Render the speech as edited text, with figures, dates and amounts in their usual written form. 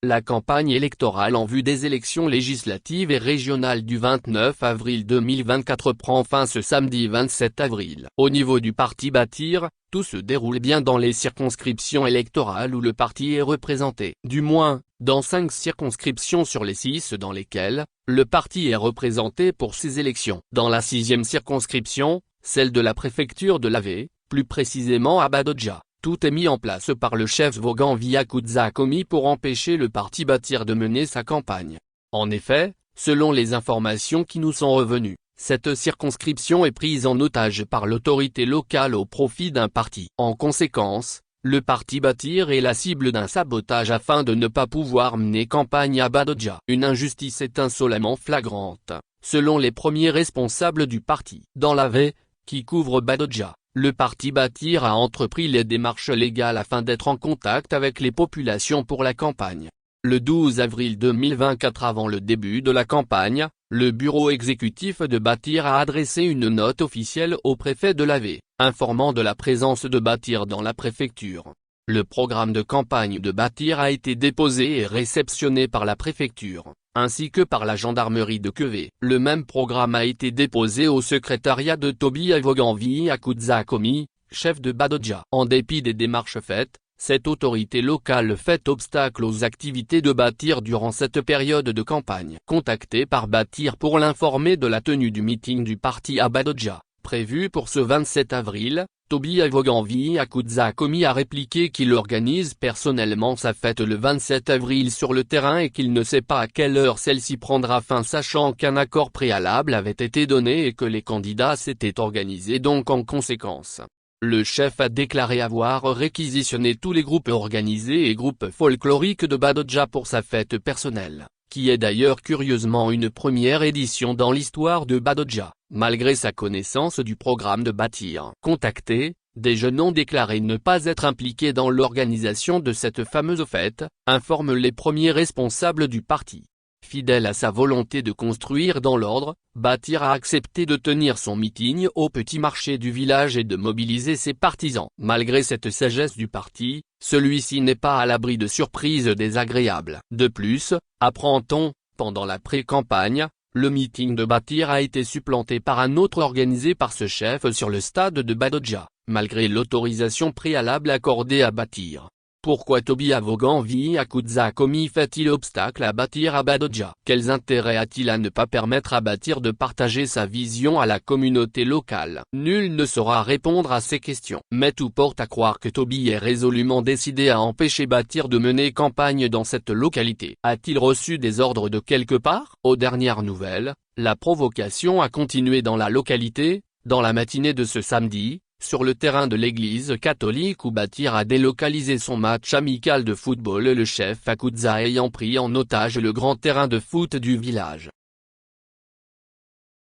La campagne électorale en vue des élections législatives et régionales du 29 avril 2024 prend fin ce samedi 27 avril. Au niveau du parti Bâtir, tout se déroule bien dans les circonscriptions électorales où le parti est représenté. Du moins, dans 5 circonscriptions sur les 6 dans lesquelles le parti est représenté pour ces élections. Dans la 6e circonscription, celle de la préfecture de l'Ave, plus précisément à Badodja, tout est mis en place par le chef Vaughan Via Kudza Komi pour empêcher le parti Bâtir de mener sa campagne. En effet, selon les informations qui nous sont revenues, cette circonscription est prise en otage par l'autorité locale au profit d'un parti. En conséquence, le parti Bâtir est la cible d'un sabotage afin de ne pas pouvoir mener campagne à Badodja. Une injustice est insolemment flagrante, selon les premiers responsables du parti. Dans l'Ave, qui couvre Badodja, le parti Bâtir a entrepris les démarches légales afin d'être en contact avec les populations pour la campagne. Le 12 avril 2024 avant le début de la campagne, le bureau exécutif de Bâtir a adressé une note officielle au préfet de l'Ave, informant de la présence de Bâtir dans la préfecture. Le programme de campagne de Bâtir a été déposé et réceptionné par la préfecture, ainsi que par la gendarmerie de Kevé. Le même programme a été déposé au secrétariat de Toby Vaughan Via Kudza Komi, chef de Badodja. En dépit des démarches faites, cette autorité locale fait obstacle aux activités de Bâtir durant cette période de campagne. Contacté par Bâtir pour l'informer de la tenue du meeting du parti à Badodja, prévu pour ce 27 avril, Toby Vaughan Via Kudza Komi a répliqué qu'il organise personnellement sa fête le 27 avril sur le terrain et qu'il ne sait pas à quelle heure celle-ci prendra fin, sachant qu'un accord préalable avait été donné et que les candidats s'étaient organisés donc en conséquence. Le chef a déclaré avoir réquisitionné tous les groupes organisés et groupes folkloriques de Badodja pour sa fête personnelle, qui est d'ailleurs curieusement une première édition dans l'histoire de Badodja, malgré sa connaissance du programme de Bâtir. Contactés, des jeunes ont déclaré ne pas être impliqués dans l'organisation de cette fameuse fête, informent les premiers responsables du parti. Fidèle à sa volonté de construire dans l'ordre, Bâtir a accepté de tenir son meeting au petit marché du village et de mobiliser ses partisans. Malgré cette sagesse du parti, celui-ci n'est pas à l'abri de surprises désagréables. De plus, apprend-on, pendant la pré-campagne, le meeting de Bâtir a été supplanté par un autre organisé par ce chef sur le stade de Badodja, malgré l'autorisation préalable accordée à Bâtir. Pourquoi Toby Vaughan Via Kudza Komi fait-il obstacle à Bâtir à Badodja? Quels intérêts a-t-il à ne pas permettre à Bâtir de partager sa vision à la communauté locale? Nul ne saura répondre à ces questions. Mais tout porte à croire que Toby est résolument décidé à empêcher Bâtir de mener campagne dans cette localité. A-t-il reçu des ordres de quelque part? Aux dernières nouvelles, la provocation a continué dans la localité, dans la matinée de ce samedi, sur le terrain de l'église catholique où Bâtir a délocalisé son match amical de football, le chef Kudza ayant pris en otage le grand terrain de foot du village.